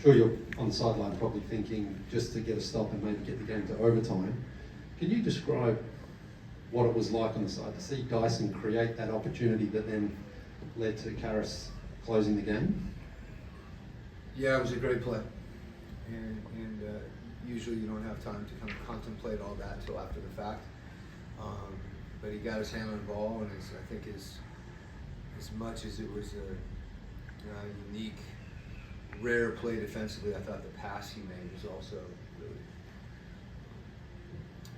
sure you're on the sideline probably thinking just to get a stop and maybe get the game to overtime. Can you describe what it was like on the side to see Dyson create that opportunity that then led to Karras closing the game? Yeah, it was a great play. And usually you don't have time to kind of contemplate all that until after the fact. But he got his hand on the ball, and I think as much as it was a unique, rare play defensively, I thought the pass he made was also really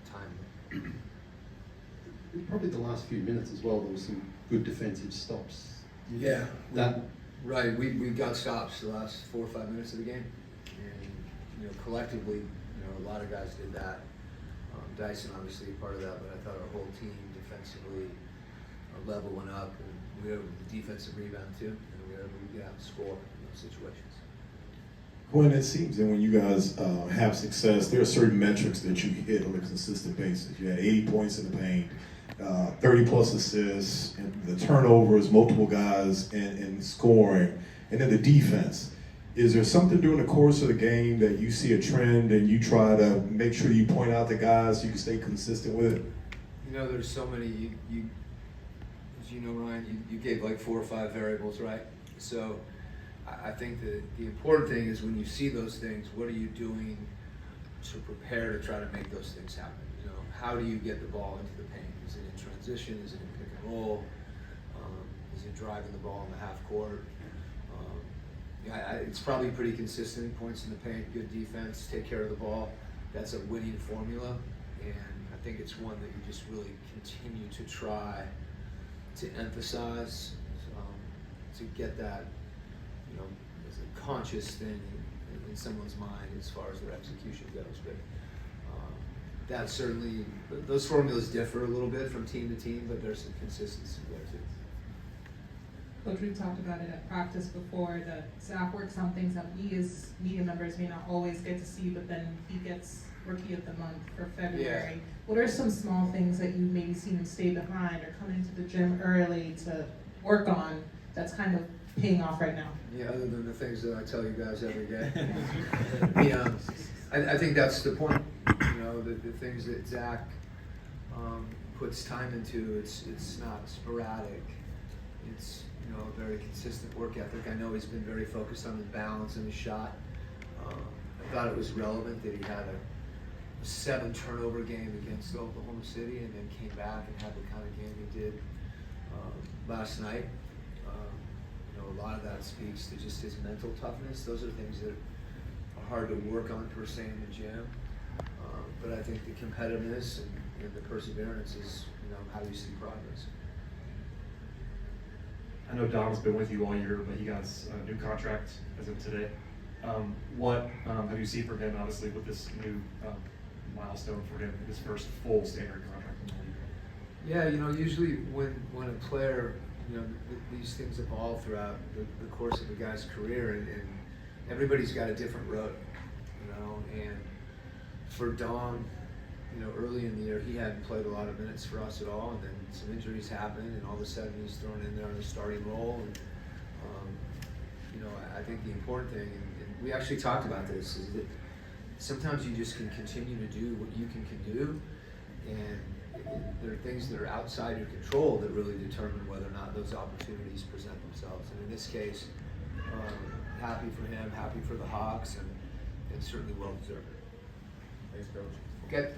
timely. Probably the last few minutes as well, there was some good defensive stops. Yeah, that right. We got stops the last 4 or 5 minutes of the game, and collectively, a lot of guys did that. Dyson obviously part of that, but I thought our whole team defensively, our level went up, and we were able to defensive rebound too, and we were able to get out and score in those situations. Quinn, it seems that when you guys have success, there are certain metrics that you hit on a consistent basis. You had 80 points in the paint, 30 plus assists, and the turnovers, multiple guys, and scoring, and then the defense. Is there something during the course of the game that you see a trend and you try to make sure you point out the guys so you can stay consistent with it? There's so many, you as you know, Ryan, you gave like 4 or 5 variables, right? So I think that the important thing is when you see those things, what are you doing to prepare to try to make those things happen? How do you get the ball into the paint? Is it in transition? Is it in pick and roll? Is it driving the ball in the half court? It's probably pretty consistent. Points in the paint, good defense, take care of the ball. That's a winning formula, and I think it's one that you just really continue to try to emphasize, to get that, as a conscious thing in someone's mind as far as their execution goes. But that certainly, those formulas differ a little bit from team to team, but there's some consistency there too. Coach, we've talked about it at practice before, that Zach works on things that we as media members may not always get to see, but then he gets Rookie of the Month for February. Yeah. What are some small things that you've maybe seen him stay behind or come into the gym early to work on that's kind of paying off right now? Yeah, other than the things that I tell you guys every day. I think that's the point. The things that Zach puts time into, it's not sporadic. It's a very consistent work ethic. I know he's been very focused on his balance and his shot. I thought it was relevant that he had a 7 turnover game against Oklahoma City and then came back and had the kind of game he did last night. A lot of that speaks to just his mental toughness. Those are things that are hard to work on per se in the gym. But I think the competitiveness and the perseverance is how you see progress. I know Dom's been with you all year, but he got a new contract as of today. What have you seen from him, obviously, with this new milestone for him, his first full standard contract in the league? Yeah, usually when a player, these things evolve throughout the course of a guy's career, and everybody's got a different road, and for Dom, early in the year, he hadn't played a lot of minutes for us at all, and then some injuries happened, and all of a sudden he's thrown in there in a starting role. And I think the important thing, and we actually talked about this, is that sometimes you just can continue to do what you can do, and there are things that are outside your control that really determine whether or not those opportunities present themselves. And in this case, happy for him, happy for the Hawks, and certainly well deserved. Thanks, Coach. Okay.